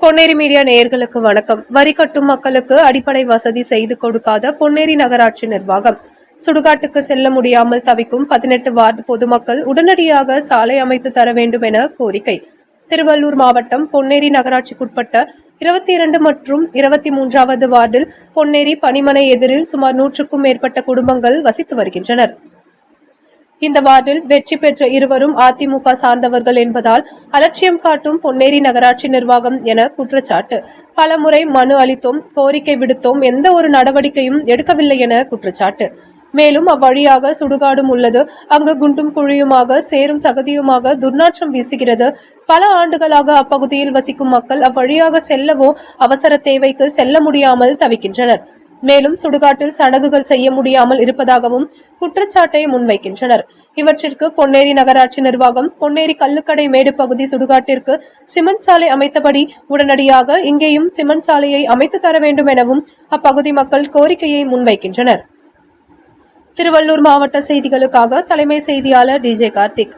Ponneri media நேயர்களுக்கு வணக்கம். வரி கட்டும் மக்களுக்கு அடிப்படை வசதி செய்து கொடுக்காத பொன்னேரி நகராட்சி நிர்வாகம். சுடுகாட்டுக்கு செல்ல முடியாமல் தவிக்கும் 18 வார்டு பொதுமக்கள் உடனடியாக சாலை அமைத்து தர வேண்டும் என கோரிக்கை. திருவள்ளூர் மாவட்டம் பொன்னேரி நகராட்சிக்குட்பட்ட 22 மற்றும் 23வது வார்டில் பொன்னேரி பணிமனை எதிரில் சுமார் 100க்கும் மேற்பட்ட குடும்பங்கள் வசித்து வருகின்றனர். இந்த வார்டில் வெற்றி பெற்ற இருவரும் அதிமுக சார்ந்தவர்கள் என்பதால் அலட்சியம் காட்டும் பொன்னேரி நகராட்சி நிர்வாகம் என குற்றச்சாட்டு. பலமுறை மனு அளித்தோம், கோரிக்கை விடுத்தோம், எந்த ஒரு நடவடிக்கையும் எடுக்கவில்லை என குற்றச்சாட்டு. மேலும் அவ்வழியாக சுடுகாடும் உள்ளது. அங்கு குண்டும் குழியுமாக சேரும் சகதியுமாக துர்நாற்றம் வீசுகிறது. பல ஆண்டுகளாக அப்பகுதியில் வசிக்கும் மக்கள் அவ்வழியாக செல்லவோ அவசர தேவைக்கு செல்ல முடியாமல் தவிக்கின்றனர். மேலும் சுடுகாட்டில் சடங்குகள் செய்ய முடியாமல் இருப்பதாகவும் குற்றச்சாட்டை முன்வைக்கின்றனர். இவற்றிற்கு பொன்னேரி நகராட்சி நிர்வாகம் பொன்னேரி கல்லுக்கடை மேடு பகுதி சுடுகாட்டிற்கு சிமெண்ட் சாலை அமைத்தபடி உடனடியாக இங்கேயும் சிமெண்ட் சாலையை அமைத்து தர வேண்டும் எனவும் அப்பகுதி மக்கள் கோரிக்கையை முன்வைக்கின்றனர். திருவள்ளூர் மாவட்ட செய்திகளுக்காக தலைமை செய்தியாளர் DJ கார்த்திக்.